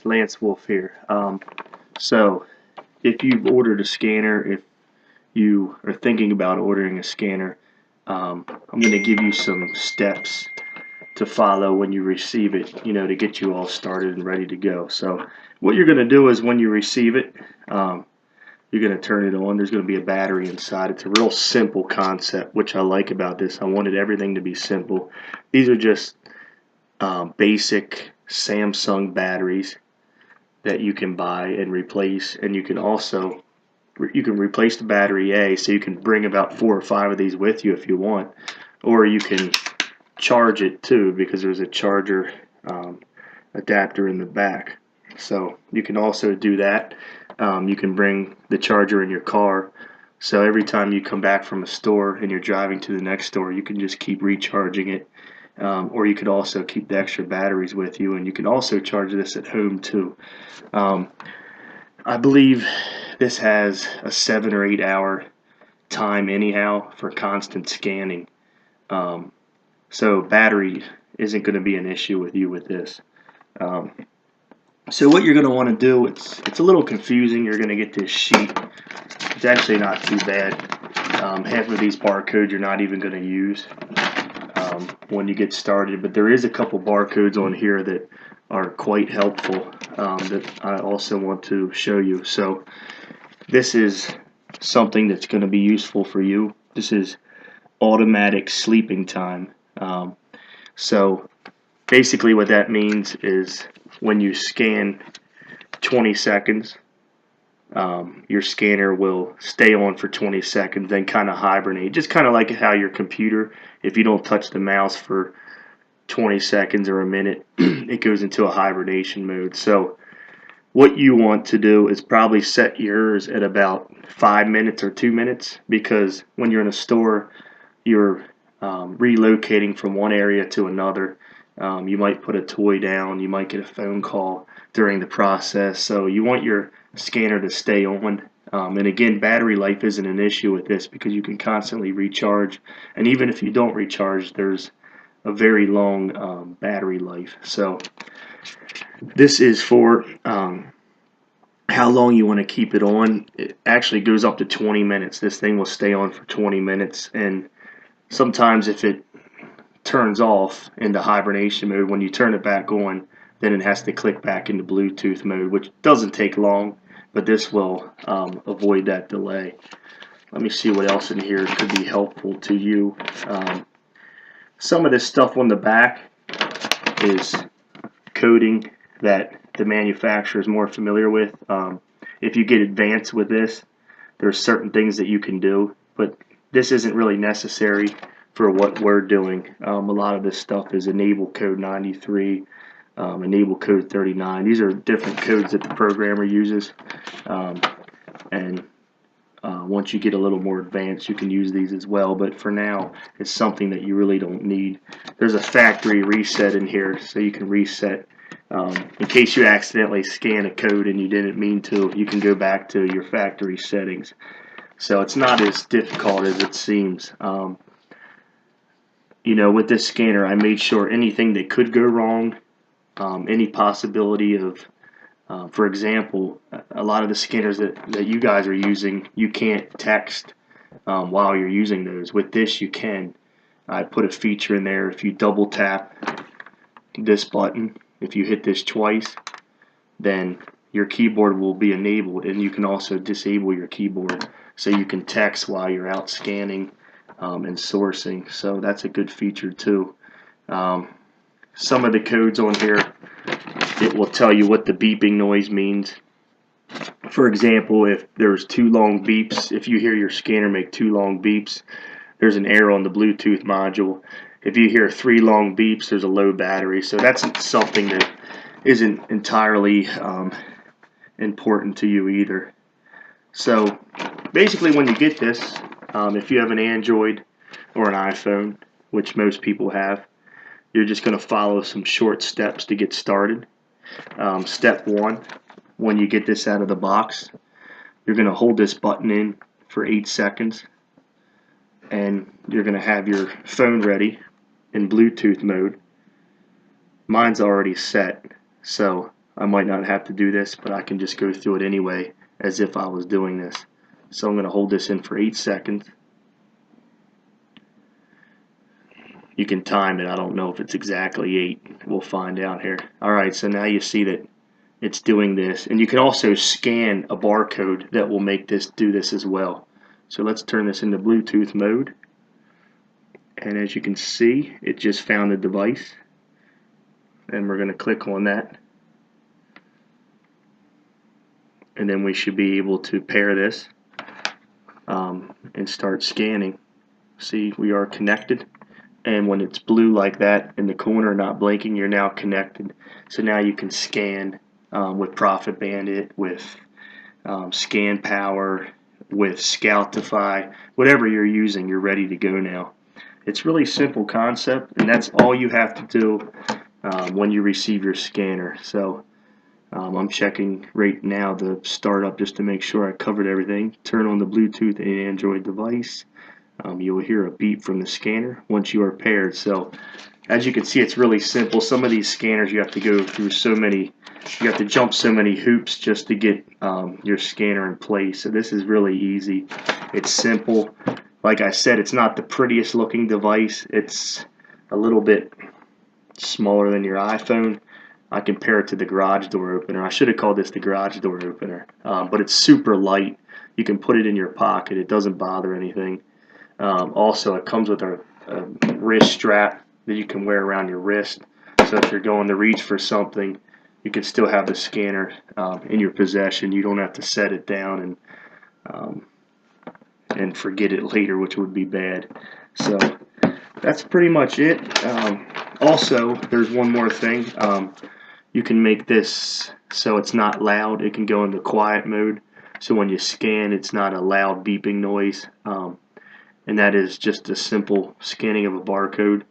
Lance Wolf here. So, if you've ordered a scanner, if you are thinking about ordering a scanner, I'm going to give you some steps to follow when you receive it, to get you all started and ready to go. So, what you're going to do is when you receive it, you're going to turn it on. There's going to be a battery inside. It's a real simple concept, which I like about this. I wanted everything to be simple. These are just basic Samsung batteries that you can buy and replace, and you can replace the battery A, so you can bring about 4 or 5 of these with you if you want, or you can charge it too, because there's a charger adapter in the back, so you can also do that. You can bring the charger in your car, so every time you come back from a store and you're driving to the next store, you can just keep recharging it. Or you could also keep the extra batteries with you, and you can also charge this at home too. I believe this has a 7 or 8 hour time anyhow for constant scanning. So battery isn't going to be an issue with you with this. So what you're going to want to do, it's a little confusing. You're going to get this sheet. It's actually not too bad. Half of these barcodes you're not even going to use when you get started, but there is a couple barcodes on here that are quite helpful that I also want to show you. So this is something that's going to be useful for you. This is automatic sleeping time. So basically what that means is when you scan 20 seconds, your scanner will stay on for 20 seconds, then kind of hibernate, just kind of like how your computer, if you don't touch the mouse for 20 seconds or a minute, it goes into a hibernation mode. So what you want to do is probably set yours at about 5 minutes or 2 minutes, because when you're in a store, you're relocating from one area to another. You might put a toy down, you might get a phone call during the process, so you want your scanner to stay on. And again, battery life isn't an issue with this because you can constantly recharge, and even if you don't recharge, there's a very long battery life. So this is for how long you want to keep it on. It actually goes up to 20 minutes. This thing will stay on for 20 minutes, and sometimes if it turns off into hibernation mode, when you turn it back on, then it has to click back into Bluetooth mode, which doesn't take long, but this will avoid that delay. Let me see what else in here could be helpful to you. Some of this stuff on the back is coding that the manufacturer is more familiar with. If you get advanced with this, there's certain things that you can do, but this isn't really necessary for what we're doing. A lot of this stuff is enable code 93, enable code 39. These are different codes that the programmer uses, and once you get a little more advanced, you can use these as well, but for now it's something that you really don't need. There's a factory reset in here, so you can reset in case you accidentally scan a code and you didn't mean to. You can go back to your factory settings, so it's not as difficult as it seems. With this scanner, I made sure anything that could go wrong, any possibility of, for example, a lot of the scanners that you guys are using, you can't text while you're using those. With this, you can. I put a feature in there. If you double tap this button, if you hit this twice, then your keyboard will be enabled, and you can also disable your keyboard so you can text while you're out scanning and sourcing. So that's a good feature too. Some of the codes on here, it will tell you what the beeping noise means. For example, if there's 2 long beeps, if you hear your scanner make 2 long beeps, there's an error on the Bluetooth module. If you hear 3 long beeps, there's a low battery. So that's something that isn't entirely important to you either. So basically when you get this, if you have an Android or an iPhone, which most people have, you're just going to follow some short steps to get started. Step 1, when you get this out of the box, you're going to hold this button in for 8 seconds, and you're going to have your phone ready in Bluetooth mode. Mine's already set, so I might not have to do this, but I can just go through it anyway as if I was doing this. So I'm going to hold this in for 8 seconds. You can time it. I don't know if it's exactly 8. We'll find out here. Alright, so now you see that it's doing this. And you can also scan a barcode that will make this do this as well. So let's turn this into Bluetooth mode. And as you can see, it just found the device. And we're going to click on that. And then we should be able to pair this and start scanning. See, we are connected. And when it's blue like that in the corner, not blinking, you're now connected. So now you can scan with Profit Bandit, with Scan Power, with Scoutify, whatever you're using, you're ready to go now. It's really simple concept, and that's all you have to do when you receive your scanner. So I'm checking right now the startup just to make sure I covered everything. Turn on the Bluetooth and Android device. You will hear a beep from the scanner once you are paired. So as you can see, it's really simple. Some of these scanners you have to go through you have to jump so many hoops just to get your scanner in place. So this is really easy. It's simple. Like I said, it's not the prettiest looking device. It's a little bit smaller than your iPhone. I compare it to the garage door opener. I should have called this the garage door opener, but it's super light. You can put it in your pocket. It doesn't bother anything. Also, it comes with a wrist strap that you can wear around your wrist. So if you're going to reach for something, you can still have the scanner in your possession. You don't have to set it down and forget it later, which would be bad. So that's pretty much it. Also, there's one more thing. You can make this so it's not loud. It can go into quiet mode. So when you scan, it's not a loud beeping noise. And that is just a simple scanning of a barcode,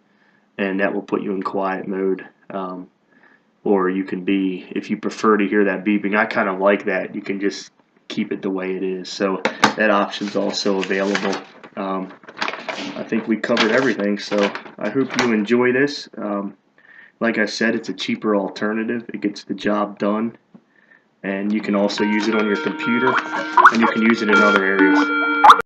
and that will put you in quiet mode. Or you can be, if you prefer to hear that beeping, I kind of like that. You can just keep it the way it is. So that option's also available. I think we covered everything, so I hope you enjoy this. Like I said, it's a cheaper alternative. It gets the job done, and you can also use it on your computer, and you can use it in other areas.